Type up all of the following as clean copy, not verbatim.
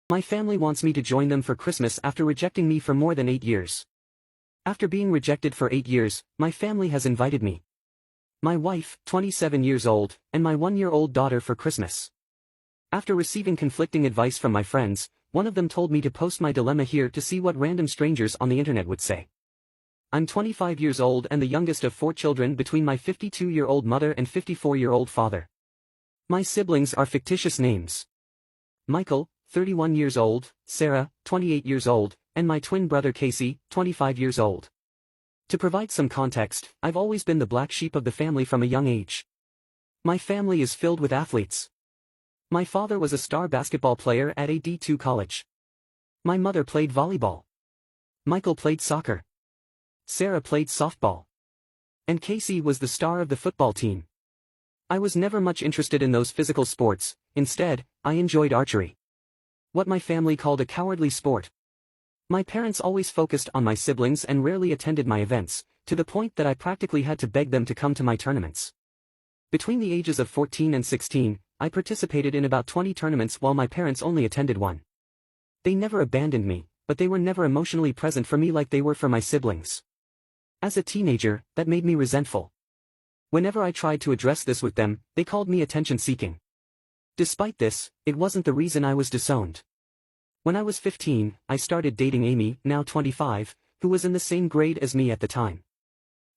My family wants me to join them for Christmas after rejecting me for more than 8 years. After being rejected for 8 years, my family has invited me, my wife, 27 years old, and my 1-year-old daughter for Christmas. After receiving conflicting advice from my friends, one of them told me to post my dilemma here to see what random strangers on the internet would say. I'm 25 years old and the youngest of 4 children between my 52-year-old mother and 54-year-old father. My siblings are fictitious names: Michael, 31 years old, Sarah, 28 years old, and my twin brother Casey, 25 years old. To provide some context, I've always been the black sheep of the family from a young age. My family is filled with athletes. My father was a star basketball player at a D2 college. My mother played volleyball. Michael played soccer. Sarah played softball. And Casey was the star of the football team. I was never much interested in those physical sports. Instead, I enjoyed archery, what my family called a cowardly sport. My parents always focused on my siblings and rarely attended my events, to the point that I practically had to beg them to come to my tournaments. Between the ages of 14 and 16, I participated in about 20 tournaments while my parents only attended one. They never abandoned me, but they were never emotionally present for me like they were for my siblings. As a teenager, that made me resentful. Whenever I tried to address this with them, they called me attention-seeking. Despite this, it wasn't the reason I was disowned. When I was 15, I started dating Amy, now 25, who was in the same grade as me at the time.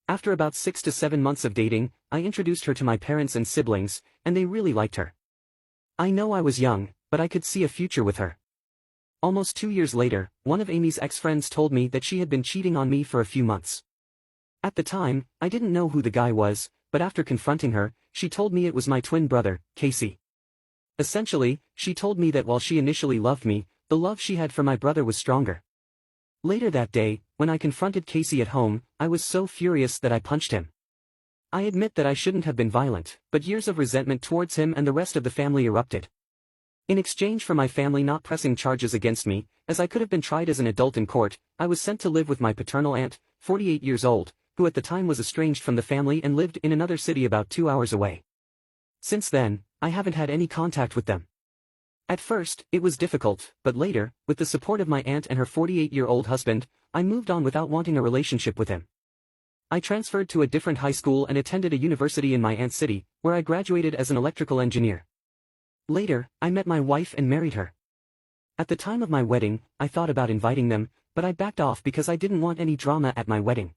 After about 6 to 7 months of dating, I introduced her to my parents and siblings, and they really liked her. I know I was young, but I could see a future with her. Almost 2 years later, one of Amy's ex-friends told me that she had been cheating on me for a few months. At the time, I didn't know who the guy was, but after confronting her, she told me it was my twin brother, Casey. Essentially, she told me that while she initially loved me, the love she had for my brother was stronger. Later that day, when I confronted Casey at home, I was so furious that I punched him. I admit that I shouldn't have been violent, but years of resentment towards him and the rest of the family erupted. In exchange for my family not pressing charges against me, as I could have been tried as an adult in court, I was sent to live with my paternal aunt, 48 years old, who at the time was estranged from the family and lived in another city about 2 hours away. Since then, I haven't had any contact with them. At first, it was difficult, but later, with the support of my aunt and her 48-year-old husband, I moved on without wanting a relationship with him. I transferred to a different high school and attended a university in my aunt's city, where I graduated as an electrical engineer. Later, I met my wife and married her. At the time of my wedding, I thought about inviting them, but I backed off because I didn't want any drama at my wedding.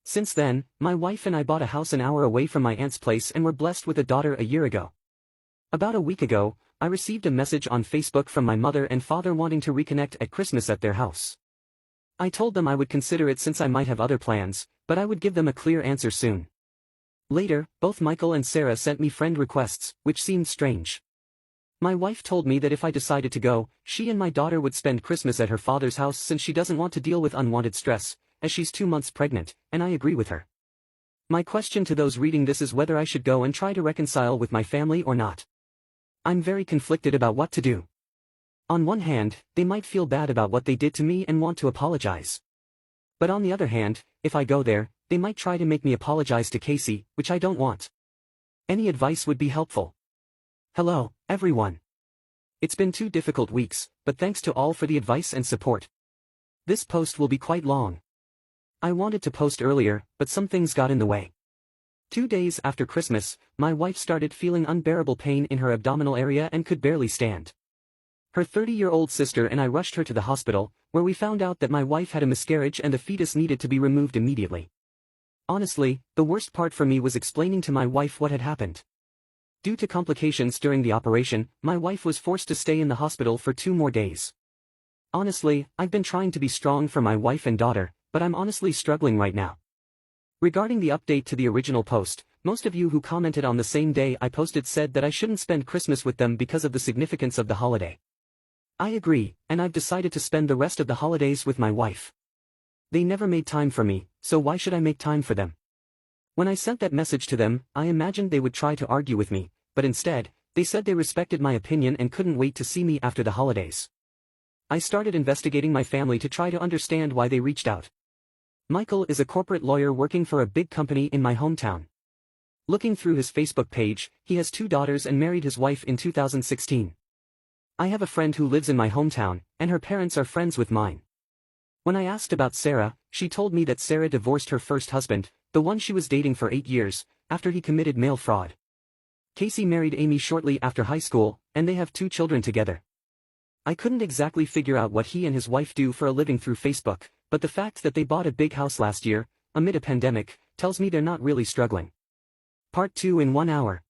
Since then, my wife and I bought a house an hour away from my aunt's place and were blessed with a daughter a year ago. About a week ago, I received a message on Facebook from my mother and father wanting to reconnect at Christmas at their house. I told them I would consider it since I might have other plans, but I would give them a clear answer soon. Later, both Michael and Sarah sent me friend requests, which seemed strange. My wife told me that if I decided to go, she and my daughter would spend Christmas at her father's house since she doesn't want to deal with unwanted stress, as she's 2 months pregnant, and I agree with her. My question to those reading this is whether I should go and try to reconcile with my family or not. I'm very conflicted about what to do. On one hand, they might feel bad about what they did to me and want to apologize. But on the other hand, if I go there, they might try to make me apologize to Casey, which I don't want. Any advice would be helpful. Hello, everyone. It's been 2 difficult weeks, but thanks to all for the advice and support. This post will be quite long. I wanted to post earlier, but some things got in the way. 2 days after Christmas, my wife started feeling unbearable pain in her abdominal area and could barely stand. Her 30-year-old sister and I rushed her to the hospital, where we found out that my wife had a miscarriage and the fetus needed to be removed immediately. Honestly, the worst part for me was explaining to my wife what had happened. Due to complications during the operation, my wife was forced to stay in the hospital for 2 more days. Honestly, I've been trying to be strong for my wife and daughter, but I'm honestly struggling right now. Regarding the update to the original post, most of you who commented on the same day I posted said that I shouldn't spend Christmas with them because of the significance of the holiday. I agree, and I've decided to spend the rest of the holidays with my wife. They never made time for me, so why should I make time for them? When I sent that message to them, I imagined they would try to argue with me, but instead, they said they respected my opinion and couldn't wait to see me after the holidays. I started investigating my family to try to understand why they reached out. Michael is a corporate lawyer working for a big company in my hometown. Looking through his Facebook page, he has 2 daughters and married his wife in 2016. I have a friend who lives in my hometown, and her parents are friends with mine. When I asked about Sarah, she told me that Sarah divorced her first husband, the one she was dating for 8 years, after he committed mail fraud. Casey married Amy shortly after high school, and they have 2 children together. I couldn't exactly figure out what he and his wife do for a living through Facebook, but the fact that they bought a big house last year, amid a pandemic, tells me they're not really struggling. Part 2 in 1 hour.